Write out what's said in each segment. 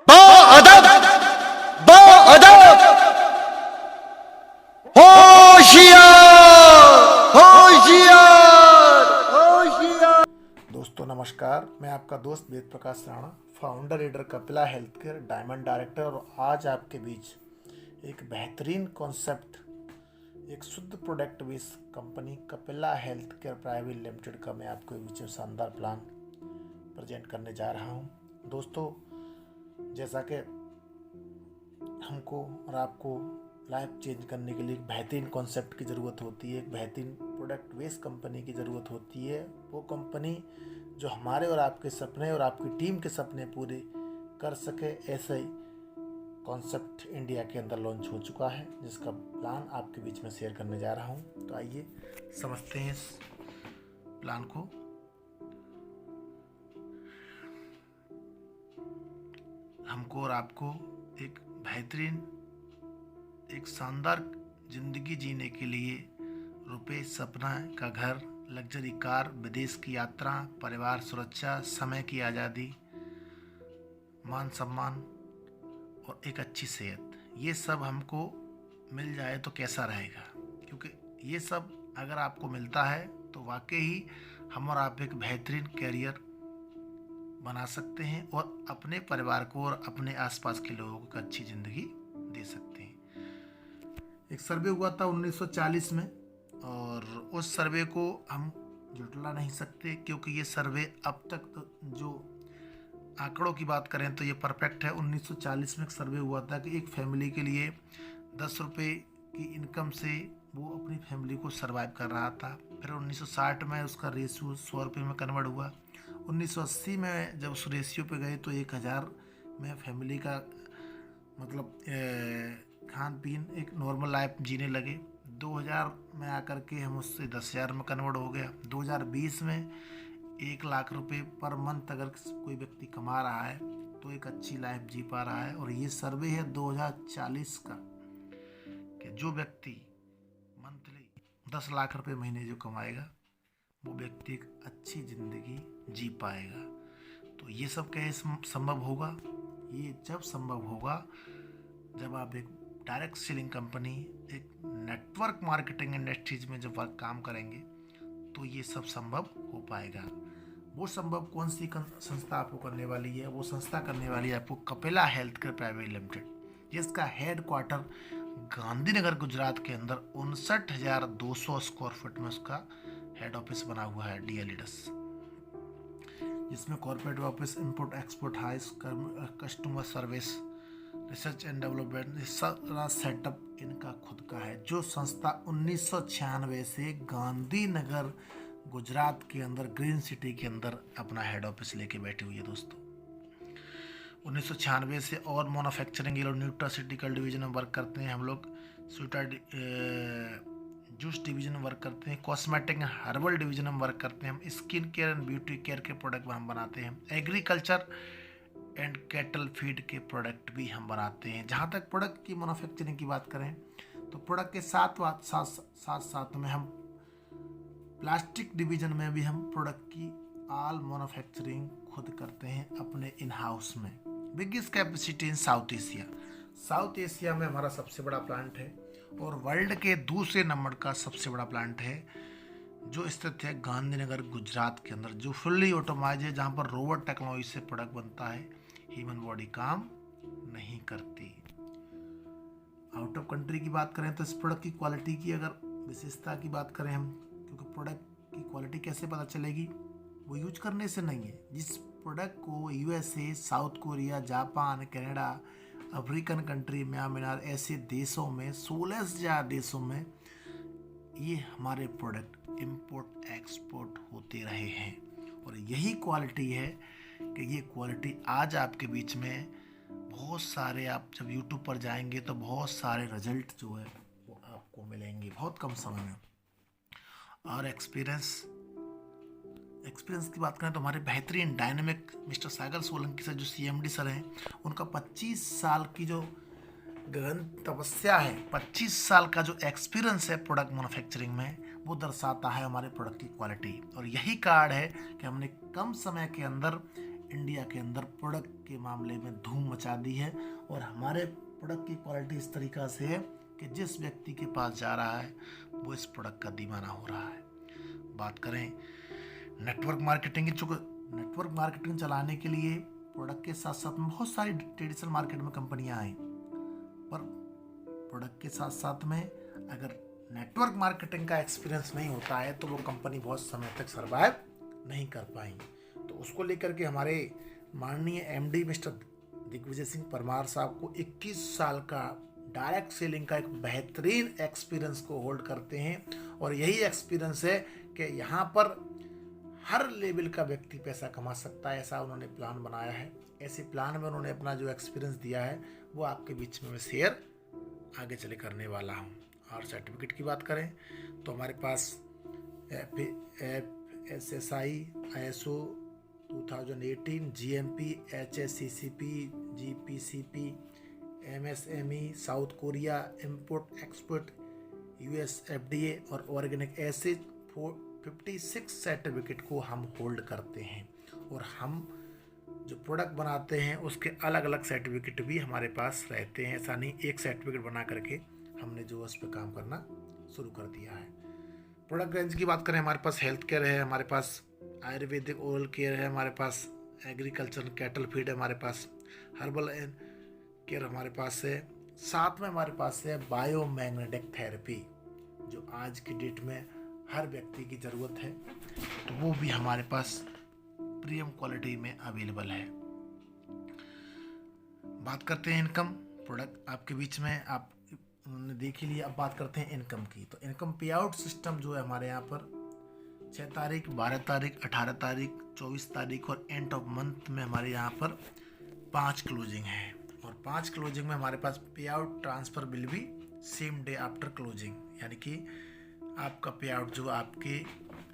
बाअदब बाअदब होशियार होशियार होशियार। दोस्तों नमस्कार, मैं आपका दोस्त Ved Prakash Rana, founder leader Kapila health care, diamond director. और आज आपके बीच एक बेहतरीन कॉन्सेप्ट, एक शुद्ध product base company Kapila health care private limited का मैं आपके बीच में शानदार प्लान प्रेजेंट करने जा रहा हूं। दोस्तों, जैसा कि हमको और आपको लाइफ चेंज करने के लिए एक बेहतरीन कॉन्सेप्ट की ज़रूरत होती है, एक बेहतरीन प्रोडक्ट बेस कंपनी की ज़रूरत होती है। वो कंपनी जो हमारे और आपके सपने और आपकी टीम के सपने पूरे कर सके, ऐसा ही कॉन्सेप्ट इंडिया के अंदर लॉन्च हो चुका है, जिसका प्लान आपके बीच में शेयर करने जा रहा हूं। तो आइए समझते हैं इस प्लान को। हमको और आपको एक बेहतरीन, एक शानदार जिंदगी जीने के लिए रुपए, सपना का घर, लग्जरी कार, विदेश की यात्रा, परिवार सुरक्षा, समय की आज़ादी, मान सम्मान और एक अच्छी सेहत, ये सब हमको मिल जाए तो कैसा रहेगा। क्योंकि ये सब अगर आपको मिलता है तो वाकई ही हम और आप एक बेहतरीन कैरियर बना सकते हैं और अपने परिवार को और अपने आसपास के लोगों को अच्छी ज़िंदगी दे सकते हैं। एक सर्वे हुआ था 1940 में, और उस सर्वे को हम झुटला नहीं सकते, क्योंकि ये सर्वे अब तक जो आंकड़ों की बात करें तो ये परफेक्ट है। 1940 में एक सर्वे हुआ था कि एक फैमिली के लिए 10 रुपये की इनकम से वो अपनी फैमिली को सर्वाइव कर रहा था। फिर 1960 में उसका रेशियो 100 रुपये में कन्वर्ट हुआ। 1980 में जब उस रेशियो पे गए तो 1000 में फैमिली का मतलब खान पीन एक नॉर्मल लाइफ जीने लगे। 2000 में आकर के हम उससे 10,000 में कन्वर्ट हो गया। 2020 में 1 लाख रुपए पर मंथ अगर कोई व्यक्ति कमा रहा है तो एक अच्छी लाइफ जी पा रहा है। और ये सर्वे है 2040 का, कि जो व्यक्ति मंथली 10 लाख रुपए महीने जो कमाएगा वो व्यक्ति एक अच्छी ज़िंदगी जी पाएगा। तो ये सब कैसे संभव होगा? ये जब संभव होगा जब आप एक डायरेक्ट सेलिंग कंपनी, एक नेटवर्क मार्केटिंग इंडस्ट्रीज में जब आप काम करेंगे तो ये सब संभव हो पाएगा। वो संभव कौन सी संस्था आपको करने वाली है? वो संस्था करने वाली है आपको Kapila health care private limited, जिसका हेड क्वार्टर गांधीनगर गुजरात के अंदर 59,200 स्क्वायर फीट में उसका हेड ऑफिस बना हुआ है, डीएलईडस, जिसमें corporate office, import export, house, customer service, research and development, सारा सेटअप इनका खुद का है। जो संस्था 1996 से गांधीनगर गुजरात के अंदर, ग्रीन सिटी के अंदर अपना हेड ऑफिस लेके बैठी हुई है। दोस्तों, 1996 से और मैन्युफैक्चरिंग और न्यूट्रासिटिकल डिवीजन में वर्क करते हैं हम लोग, स्वीटर जूस डिवीजन में वर्क करते हैं, कॉस्मेटिक एंड हर्बल डिवीजन में वर्क करते हैं, हम skin care and beauty care के प्रोडक्ट हम बनाते हैं, एग्रीकल्चर एंड कैटल फीड के प्रोडक्ट भी हम बनाते हैं। जहाँ तक प्रोडक्ट की मैन्युफैक्चरिंग की बात करें तो प्रोडक्ट के साथ में हम प्लास्टिक डिवीजन में भी हम प्रोडक्ट की ऑल मैन्युफैक्चरिंग खुद करते हैं अपने इन हाउस में। Biggest capacity in south Asia में हमारा सबसे बड़ा प्लांट है और वर्ल्ड के दूसरे नंबर का सबसे बड़ा प्लांट है, जो स्थित है गांधीनगर गुजरात के अंदर, जो फुल्ली ऑटोमाइज है, जहाँ पर रोबोट टेक्नोलॉजी से प्रोडक्ट बनता है। ह्यूमन बॉडी काम नहीं करती। आउट ऑफ कंट्री की बात करें तो इस प्रोडक्ट की क्वालिटी की अगर विशेषता की बात करें हम, क्योंकि प्रोडक्ट की क्वालिटी कैसे पता चलेगी? वो यूज करने से नहीं है। जिस प्रोडक्ट को USA, south Korea, Japan, Canada, African country, Myanmar, ऐसे देशों में 16 से ज़्यादा देशों में ये हमारे प्रोडक्ट इंपोर्ट एक्सपोर्ट होते रहे हैं। और यही क्वालिटी है कि ये क्वालिटी आज आपके बीच में बहुत सारे, आप जब यूट्यूब पर जाएंगे तो बहुत सारे रिजल्ट जो है वो आपको मिलेंगे बहुत कम समय में। और एक्सपीरियंस की बात करें तो हमारे बेहतरीन डायनेमिक मिस्टर सागर सोलंकी सर, जो सीएमडी सर हैं, उनका 25 साल की जो गगन तपस्या है, 25 साल का जो एक्सपीरियंस है प्रोडक्ट मैन्युफैक्चरिंग में, वो दर्शाता है हमारे प्रोडक्ट की क्वालिटी। और यही कारण है कि हमने कम समय के अंदर इंडिया के अंदर प्रोडक्ट के मामले में धूम मचा दी है। और हमारे प्रोडक्ट की क्वालिटी इस तरीक़ा से है कि जिस व्यक्ति के पास जा रहा है वो इस प्रोडक्ट का दीवाना हो रहा है। बात करें नेटवर्क मार्केटिंग की, चूँकि नेटवर्क मार्केटिंग चलाने के लिए प्रोडक्ट के साथ साथ में बहुत सारी ट्रेडिशनल मार्केट में कंपनियां आई, पर प्रोडक्ट के साथ साथ में अगर नेटवर्क मार्केटिंग का एक्सपीरियंस नहीं होता है तो वो कंपनी बहुत समय तक सर्वाइव नहीं कर पाएंगी। तो उसको लेकर के हमारे माननीय एमडी मिस्टर दिग्विजय सिंह परमार साहब को 21 साल का डायरेक्ट सेलिंग का एक बेहतरीन एक्सपीरियंस को होल्ड करते हैं। और यही एक्सपीरियंस है कि यहाँ पर हर लेवल का व्यक्ति पैसा कमा सकता है, ऐसा उन्होंने प्लान बनाया है। ऐसे प्लान में उन्होंने अपना जो एक्सपीरियंस दिया है वो आपके बीच में मैं शेयर आगे चले करने वाला हूँ। और सर्टिफिकेट की बात करें तो हमारे पास FSSAI ISO 2018, GMP, HACCP, GPCP, MSME, south Korea, import export, US FDA और ऑर्गेनिक एसिड 56 सर्टिफिकेट को हम होल्ड करते हैं। और हम जो प्रोडक्ट बनाते हैं उसके अलग अलग सर्टिफिकेट भी हमारे पास रहते हैं। ऐसा नहीं एक सर्टिफिकेट बना करके हमने जो उस पर काम करना शुरू कर दिया है। प्रोडक्ट रेंज की बात करें, हमारे पास हेल्थ केयर है, हमारे पास आयुर्वेदिक ओरल केयर है, हमारे पास एग्रीकल्चर कैटल फीड है, हमारे पास हर्बल केयर हमारे पास है, साथ में हमारे पास है बायोमैग्नेटिक थेरेपी जो आज की डेट में हर व्यक्ति की ज़रूरत है, तो वो भी हमारे पास प्रीमियम क्वालिटी में अवेलेबल है। बात करते हैं इनकम, प्रोडक्ट आपके बीच में आप उन्होंने देख ही लिया। अब बात करते हैं इनकम की। तो इनकम पे आउट सिस्टम जो है हमारे यहाँ पर 6 तारीख, 12 तारीख, 18 तारीख, 24 तारीख और एंड ऑफ मंथ में हमारे यहाँ पर 5 क्लोजिंग है। और 5 क्लोजिंग में हमारे पास पे आउट ट्रांसफ़र बिल भी सेम डे आफ्टर क्लोजिंग, यानी कि आपका पे आउट जो आपके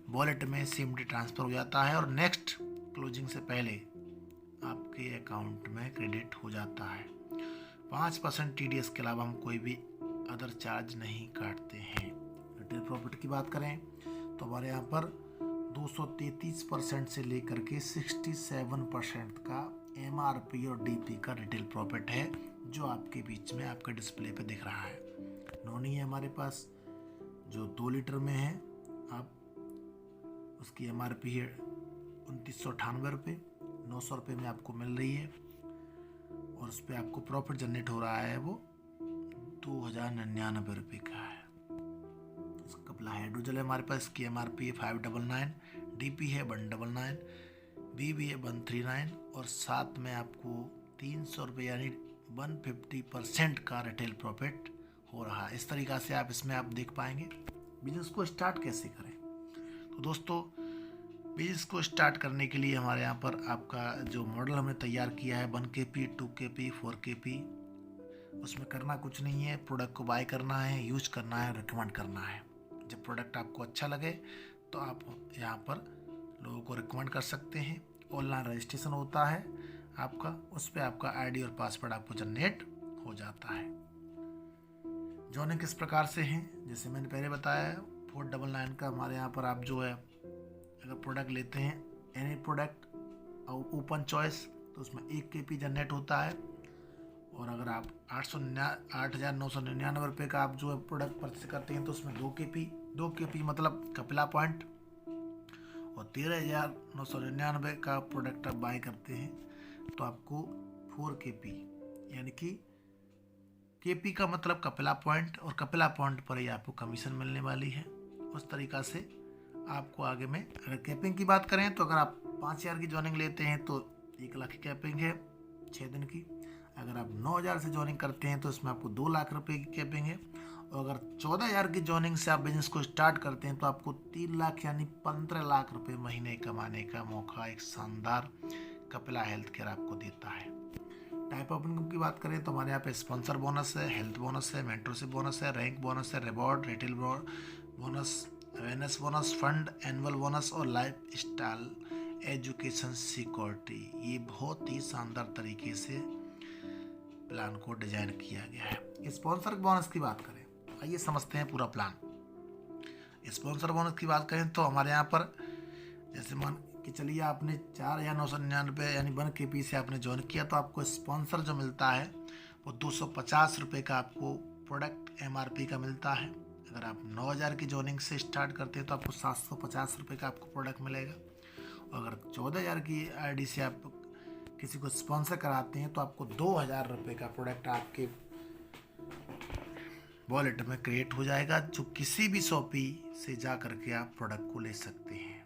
वॉलेट में सेम डे ट्रांसफ़र हो जाता है और नेक्स्ट क्लोजिंग से पहले आपके अकाउंट में क्रेडिट हो जाता है। 5% TDS के अलावा हम कोई भी अदर चार्ज नहीं काटते हैं। रिटेल प्रॉफिट की बात करें तो हमारे यहाँ पर 233% से लेकर के 67% का MRP और DP का रिटेल प्रॉफिट है जो आपके बीच में आपके डिस्प्ले पे दिख रहा है। नोनी है हमारे पास जो 2 लीटर में है, आप उसकी MRP है 2998 रुपये, 900 रुपये में आपको मिल रही है और उस पर आपको प्रॉफिट जनरेट हो रहा है वो 2099 रुपये का है। कपला हाइड्रोजल है हमारे पास, इसकी MRP है 599, DP है 199, BB है 139 और साथ में आपको 300 रुपये यानी 150% का रिटेल प्रॉफिट हो रहा है। इस तरीक़ा से आप इसमें आप देख पाएंगे। बिजनेस को स्टार्ट कैसे करें, तो दोस्तों बिजनेस को स्टार्ट करने के लिए हमारे यहाँ पर आपका जो मॉडल हमने तैयार किया है 1KP, 2KP, 4KP, उसमें करना कुछ नहीं है, प्रोडक्ट को बाय करना है, यूज करना है, रिकमेंड करना है। जब प्रोडक्ट आपको अच्छा लगे तो आप यहाँ पर लोगों को रिकमेंड कर सकते हैं। ऑनलाइन रजिस्ट्रेशन होता है आपका, उस पर आपका ID और पासवर्ड आपको जनरेट हो जाता है। जॉइनिंग किस प्रकार से हैं, जैसे मैंने पहले बताया 499 का हमारे यहाँ पर आप जो है अगर प्रोडक्ट लेते हैं एनी प्रोडक्ट और ओपन चॉइस तो उसमें 1 KP जनरेट होता है। और अगर आप 8,999 रुपये का आप जो है प्रोडक्ट परचेस करते हैं तो उसमें 2 KP मतलब कपिला पॉइंट, और 13,999 का प्रोडक्ट आप बाय करते हैं तो आपको 4 KP यानी कि KP का मतलब कपिला पॉइंट, और कपिला पॉइंट पर ही आपको कमीशन मिलने वाली है। उस तरीक़ा से आपको आगे में अगर कैपिंग की बात करें तो अगर आप 5,000 की जॉइनिंग लेते हैं तो 1 लाख की कैपिंग है 6 दिन की। अगर आप 9,000 से जॉइनिंग करते हैं तो इसमें आपको 2 लाख रुपए की कैपिंग है। और अगर 14,000 की जॉइनिंग से आप बिजनेस को स्टार्ट करते हैं तो आपको 3 लाख यानी 15 लाख रुपए महीने कमाने का मौका एक शानदार कपिला हेल्थ केयर आपको देता है। टाइप ऑफ इनकम की बात करें तो हमारे यहाँ पे स्पॉन्सर बोनस है, हेल्थ बोनस है, मेंटरशिप बोनस है, रैंक बोनस है, reward, retail bonus, awareness bonus, fund, annual bonus और लाइफ स्टाइल एजुकेशन सिक्योरिटी। ये बहुत ही शानदार तरीके से प्लान को डिजाइन किया गया है। स्पॉन्सर बोनस की बात करें, आइए समझते हैं पूरा प्लान। स्पॉन्सर बोनस की बात करें तो हमारे यहाँ पर जैसे मान कि चलिए आपने 4,999 यानी 1 KP से आपने ज्वाइन किया, तो आपको स्पॉन्सर जो मिलता है वो 250 रुपये का आपको प्रोडक्ट MRP का मिलता है। अगर आप 9,000 की ज्वाइनिंग से स्टार्ट करते हैं तो आपको 750 रुपये का आपको प्रोडक्ट मिलेगा। और अगर 14,000 की ID से आप किसी को स्पॉन्सर कराते हैं तो आपको 2,000 रुपये का प्रोडक्ट आपके वॉलेट में क्रिएट हो जाएगा, जो किसी भी शॉपी से जा करके आप प्रोडक्ट को ले सकते हैं।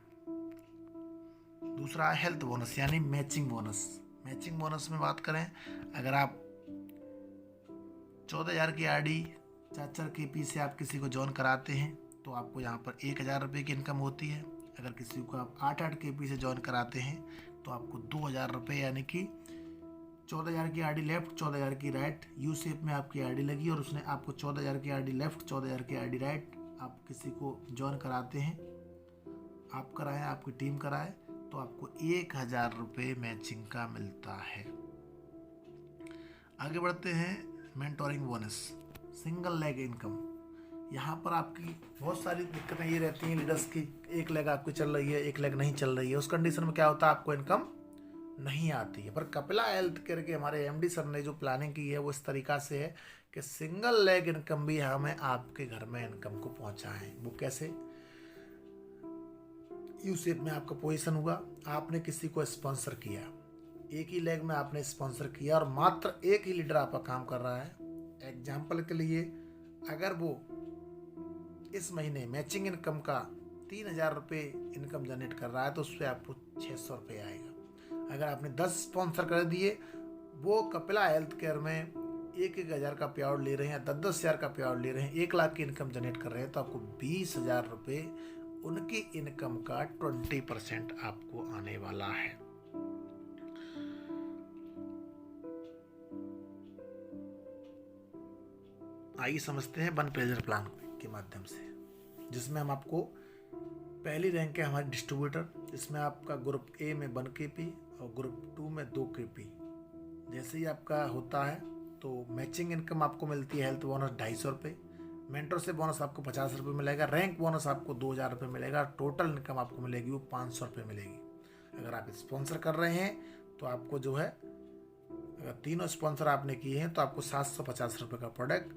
दूसरा है हेल्थ बोनस यानी मैचिंग बोनस। मैचिंग बोनस में बात करें, अगर आप 14,000 की ID 4 KP से आप किसी को ज्वाइन कराते हैं तो आपको यहाँ पर 1,000 रुपये की इनकम होती है। अगर किसी को आप 8 KP से ज्वाइन कराते हैं तो आपको 2,000 रुपये, यानी कि 14,000 की ID लेफ्ट 14,000 की राइट, यू शेप में आपकी ID लगी और उसने आपको 14,000 की ID लेफ्ट 14,000 की ID राइट आप किसी को ज्वाइन कराते हैं, आप कराएं, आपकी टीम कराए, तो आपको 1,000 रुपये मैचिंग का मिलता है। आगे बढ़ते हैं mentoring bonus, single leg income. यहाँ पर आपकी बहुत सारी दिक्कतें ये रहती हैं लीडर्स की, एक लेग आपकी चल रही है, एक लेग नहीं चल रही है। उस कंडीशन में क्या होता है, आपको इनकम नहीं आती है। पर कपिला हेल्थ केयर के हमारे MD सर ने जो प्लानिंग की है वो इस तरीका से है कि सिंगल लेग इनकम भी हमें आपके घर में इनकम को पहुँचाएं। वो कैसे, यू शेप में आपका पोजीशन हुआ, आपने किसी को स्पॉन्सर किया, एक ही लेग में आपने स्पॉन्सर किया और मात्र एक ही लीडर आपका काम कर रहा है। एग्जाम्पल के लिए, अगर वो इस महीने मैचिंग इनकम का 3,000 रुपये इनकम जनरेट कर रहा है तो उस पर आपको 600 रुपये आएगा। अगर आपने 10 स्पॉन्सर कर दिए, वो कपिला हेल्थ केयर में 1,000 का पे आउट ले रहे हैं, 10,000 का पे आउट ले रहे हैं, 1 लाख की इनकम जनरेट कर रहे हैं, तो आपको 20,000 रुपये उनकी इनकम का 20% आपको आने वाला है। आइए समझते हैं वन पेजर प्लान के माध्यम से, जिसमें हम आपको पहली रैंक है हमारी डिस्ट्रीब्यूटर, इसमें आपका ग्रुप A में 1 KP और ग्रुप 2 में 2 KP। जैसे ही आपका होता है तो मैचिंग इनकम आपको मिलती है, हेल्थ बोनस 250 रुपये, मेंटर से बोनस आपको 50 रुपये मिलेगा, रैंक बोनस आपको 2,000 रुपये मिलेगा, टोटल इनकम आपको मिलेगी वो 500 रुपये मिलेगी। अगर आप स्पॉन्सर कर रहे हैं तो आपको जो है, अगर तीनों स्पॉन्सर आपने किए हैं तो आपको 750 रुपये का प्रोडक्ट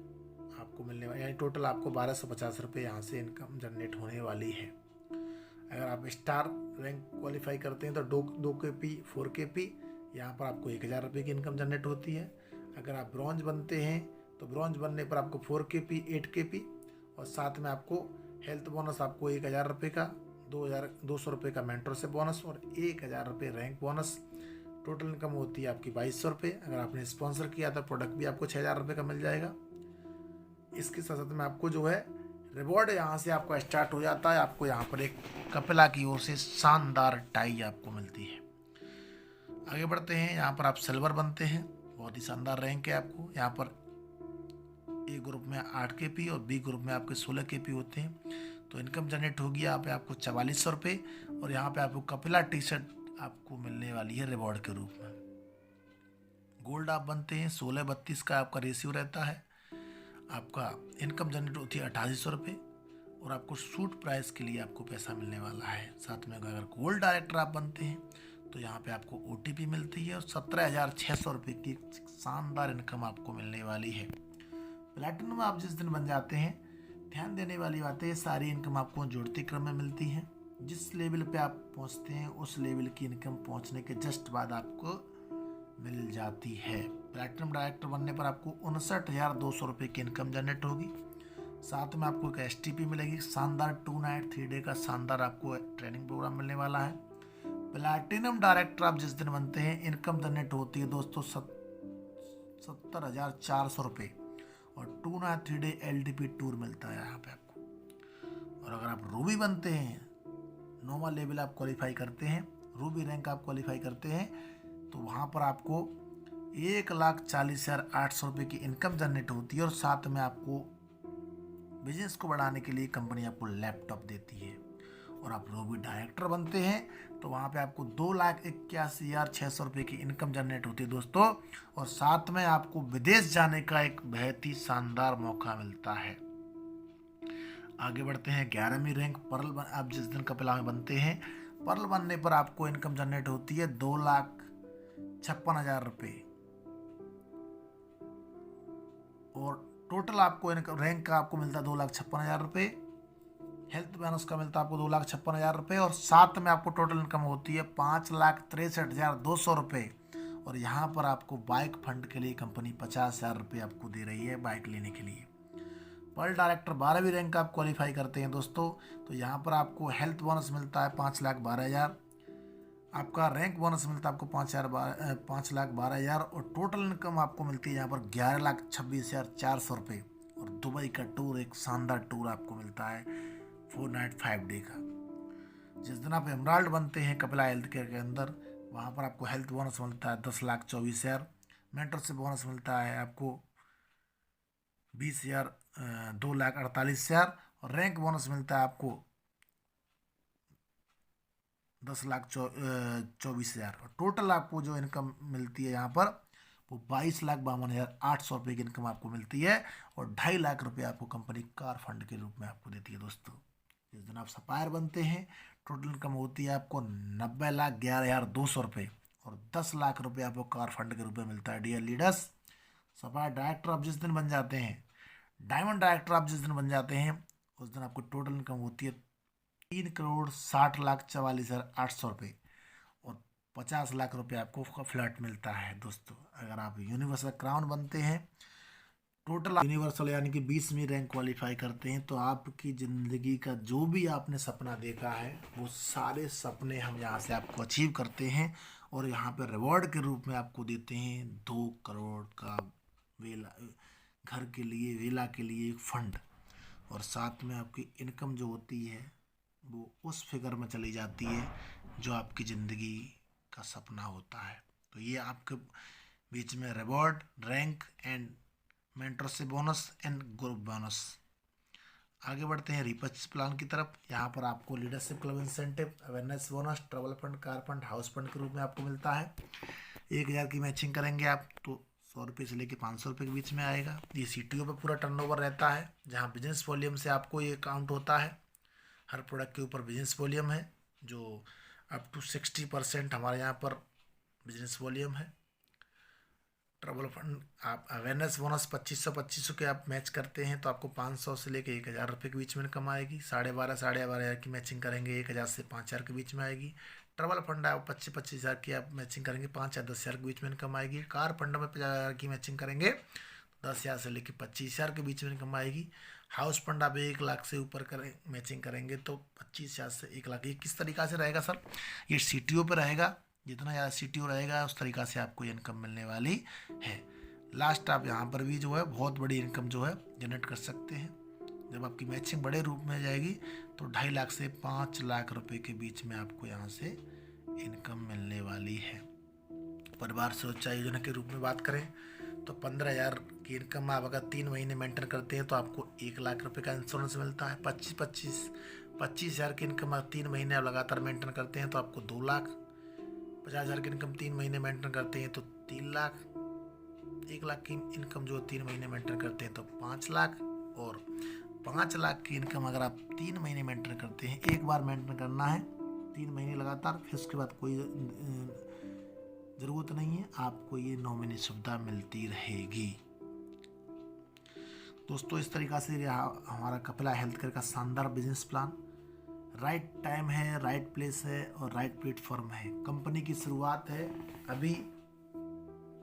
आपको मिलने वाला, यानी टोटल आपको 1,250 रुपये यहाँ से इनकम जनरेट होने वाली है। अगर आप स्टार रैंक क्वालिफाई करते हैं तो 2 KP 4 KP, यहाँ पर आपको 1,000 रुपये की इनकम जनरेट होती है। अगर आप ब्रॉन्ज बनते हैं तो ब्रॉन्ज बनने पर आपको 4 KP 8 KP और साथ में आपको हेल्थ बोनस आपको 1,000 रुपये का, 2,200 रुपये का मेंटर से बोनस और 1,000 रुपये रैंक बोनस। टोटल इनकम होती है आपकी 2,200 रुपये। अगर आपने स्पॉन्सर किया तो प्रोडक्ट भी आपको 6,000 रुपये का मिल जाएगा। इसके साथ साथ में आपको जो है रिवॉर्ड यहाँ से आपका स्टार्ट हो जाता है। आपको यहाँ पर एक कपिला की ओर से शानदार टाई आपको मिलती है। आगे बढ़ते हैं, यहाँ पर आप सिल्वर बनते हैं, बहुत ही शानदार रैंक है आपको। यहाँ पर ए ग्रुप में 8 KP और बी ग्रुप में आपके 16 KP होते हैं, तो इनकम जनरेट होगी यहाँ पे आपको 4,400 रुपये और यहाँ पे आपको कपिला T-शर्ट आपको मिलने वाली है रिवॉर्ड के रूप में। गोल्ड आप बनते हैं, 16-32 का आपका रेशियो रहता है। आपका इनकम जनरेट होती है 2,800 रुपये और आपको शूट प्राइस के लिए आपको पैसा मिलने वाला है। साथ में अगर गोल्ड डायरेक्टर आप बनते हैं तो यहाँ पे आपको OTP मिलती है और 17,600 रुपये की शानदार इनकम आपको मिलने वाली है। प्लैटिनम आप जिस दिन बन जाते हैं, ध्यान देने वाली बात है, सारी इनकम आपको जोड़ते क्रम में मिलती है। जिस लेवल पे आप पहुँचते हैं उस लेवल की इनकम पहुँचने के जस्ट बाद आपको मिल जाती है। प्लैटिनम डायरेक्टर बनने पर आपको 59,200 रुपये की इनकम जनरेट होगी। साथ में आपको एक STP मिलेगी, शानदार 2 नाइट 3 डे का शानदार आपको ट्रेनिंग प्रोग्राम मिलने वाला है। प्लैटिनम डायरेक्टर आप जिस दिन बनते हैं, इनकम जनरेट होती है दोस्तों 70,400 रुपये और 2 नाइट 3 डे LDP टूर मिलता है यहाँ पे आपको। और अगर आप रूबी बनते हैं, नॉर्मल लेवल आप क्वालिफाई करते हैं, रूबी रैंक आप क्वालिफाई करते हैं, तो वहाँ पर आपको 1,40,800 रुपये की इनकम जनरेट होती है और साथ में आपको बिजनेस को बढ़ाने के लिए कंपनी आपको लैपटॉप देती है। और आप रूबी डायरेक्टर बनते हैं तो वहाँ पे आपको 2,81,600 रुपये की इनकम जनरेट होती है दोस्तों, और साथ में आपको विदेश जाने का एक बहुत ही शानदार मौका मिलता है। आगे बढ़ते हैं, 11वीं रैंक पर्ल आप जिस दिन कपिला में बनते हैं पर्ल बनने पर आपको इनकम जनरेट होती है 2,56,000 रुपये और टोटल आपको इनकम रैंक का आपको मिलता है 2,56,000 रुपये। हेल्थ बोनस का मिलता है आपको 2,56,000 रुपये और साथ में आपको टोटल इनकम होती है 5,63,200 रुपये। और यहाँ पर आपको बाइक फंड के लिए कंपनी 50,000 रुपये आपको दे रही है बाइक लेने के लिए। पर्ल डायरेक्टर 12वीं रैंक का आप क्वालिफाई करते हैं दोस्तों, तो यहाँ पर आपको हेल्थ बोनस मिलता है 5,12,000, आपका रैंक बोनस मिलता है आपको 5,12,000 और टोटल इनकम आपको मिलती है यहाँ पर 11,26,400 रुपये। और दुबई का टूर, एक शानदार टूर आपको मिलता है 4 नाइट 5 डे का। जिस दिन आप एमराल्ड बनते हैं कपिला हेल्थ केयर के अंदर, वहाँ पर आपको हेल्थ बोनस मिलता है 10,24,000, मेंटरशिप बोनस मिलता है आपको 20,000, 2,48,000 और रैंक बोनस मिलता है आपको 10,24,000 और टोटल आपको जो इनकम मिलती है यहाँ पर वो 22,52,800 रुपये की इनकम आपको मिलती है और 2.5 लाख रुपये आपको कंपनी कार फंड के रूप में आपको देती है दोस्तों। जिस दिन आप सपायर बनते हैं टोटल इनकम होती है आपको 90,11,200 रुपये और 10 लाख रुपये आपको कार फंड के रूप में मिलता है। डियर लीडर्स, सपायर डायरेक्टर आप जिस दिन बन जाते हैं, डायमंड डायरेक्टर आप जिस दिन बन जाते हैं, उस दिन आपको टोटल इनकम होती है 3,60,44,800 रुपये और 50 लाख रुपये आपको फ्लैट मिलता है दोस्तों। अगर आप यूनिवर्सल क्राउन बनते हैं, टोटल यूनिवर्सल यानी कि 20वीं रैंक क्वालिफाई करते हैं, तो आपकी ज़िंदगी का जो भी आपने सपना देखा है वो सारे सपने हम यहाँ से आपको अचीव करते हैं और यहाँ पे रिवॉर्ड के रूप में आपको देते हैं 2 करोड़ का वेला, घर के लिए, वेला के लिए एक फंड और साथ में आपकी इनकम जो होती है वो उस फिगर में चली जाती है जो आपकी ज़िंदगी का सपना होता है। तो ये आपके बीच में reward, rank and mentorship bonus and group bonus. आगे बढ़ते हैं रिपर्चेज प्लान की तरफ। यहाँ पर आपको leadership club incentive, awareness bonus, travel fund, car fund, house fund के रूप में आपको मिलता है। 1,000 की मैचिंग करेंगे आप तो 100 रुपये से लेकर 500 रुपये के बीच में आएगा। ये CTO पे पूरा टर्नओवर रहता है, जहाँ बिजनेस वॉल्यूम से आपको ये काउंट होता है। हर प्रोडक्ट के ऊपर बिजनेस वॉल्यूम है जो अप टू 60% हमारे यहाँ पर बिजनेस वॉल्यूम है। ट्रैवल फंड आप अवेयरनेस बोनस 2500 के आप मैच करते हैं तो आपको 500 से लेकर 1,000 रुपये के बीच में इनकम आएगी। 12,500 की मैचिंग करेंगे 1,000 से 5,000 के बीच में आएगी। ट्रैवल फंड आप 25,000 की आप मैचिंग करेंगे 5 या 10,000 के बीच में इनकम आएगी। कार फंड में 50,000 की मैचिंग करेंगे 10,000 से लेकर 25,000 के बीच में इनकम आएगी। हाउस फंड आप 1 लाख से ऊपर करें मैचिंग करेंगे तो 25,000 से 1 लाख। ये किस तरीक़ा से रहेगा सर? ये CTO पे रहेगा, जितना ज़्यादा CTO रहेगा उस तरीक़ा से आपको ये इनकम मिलने वाली है। लास्ट आप यहाँ पर भी जो है बहुत बड़ी इनकम जो है जनरेट कर सकते हैं। जब आपकी मैचिंग बड़े रूप में जाएगी तो 2.5 लाख से 5 लाख रुपए के बीच में आपको यहाँ से इनकम मिलने वाली है। परिवार सुरक्षा योजना के रूप में बात करें तो 15,000 की इनकम आप अगर 3 महीने मेंटेन करते हैं तो आपको 1 लाख रुपए का इंश्योरेंस मिलता है। 25,000 की इनकम आप 3 महीने आप लगातार मेंटेन करते हैं तो आपको 2 लाख। 50,000 की इनकम 3 महीने मेंटेन करते हैं तो 3 लाख। 1 लाख की इनकम जो 3 महीने मेंटेन करते हैं तो 5 लाख। और 5 लाख की इनकम अगर आप 3 महीने मेंटेन करते हैं, एक बार मेंटेन करना है 3 महीने लगातार, फिर उसके बाद कोई ज़रूरत नहीं है, आपको ये नॉमिनी सुविधा मिलती रहेगी। दोस्तों इस तरीक़ा से हमारा कपिला हेल्थ केयर का शानदार बिजनेस प्लान, राइट टाइम है, राइट प्लेस है और राइट प्लेटफॉर्म है। कंपनी की शुरुआत है, अभी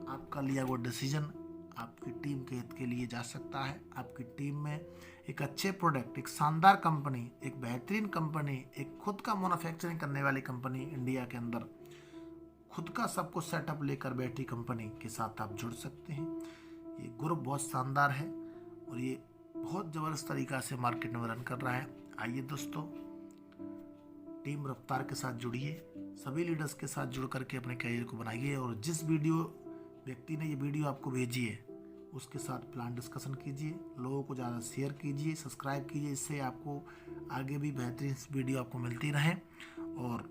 आपका लिया हुआ डिसीजन आपकी टीम के हित के लिए जा सकता है। आपकी टीम में एक अच्छे प्रोडक्ट, एक शानदार कंपनी, एक बेहतरीन कंपनी, एक खुद का मैन्युफैक्चरिंग करने वाली कंपनी इंडिया के अंदर खुद का सब कुछ सेटअप लेकर बैठी कंपनी के साथ आप जुड़ सकते हैं। ये ग्रुप बहुत शानदार है और ये बहुत ज़बरदस्त तरीक़ा से मार्केट में रन कर रहा है। आइए दोस्तों, टीम रफ्तार के साथ जुड़िए, सभी लीडर्स के साथ जुड़ करके अपने करियर को बनाइए और जिस व्यक्ति ने ये वीडियो आपको भेजी है उसके साथ प्लान डिस्कशन कीजिए, लोगों को ज़्यादा शेयर कीजिए, सब्सक्राइब कीजिए, इससे आपको आगे भी बेहतरीन वीडियो आपको मिलती रहें। और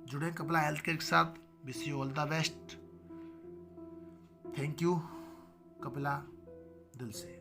जुड़ें कपिला हेल्थ केयर के साथ। Wish you all the best. Thank you Kapila, दिल से।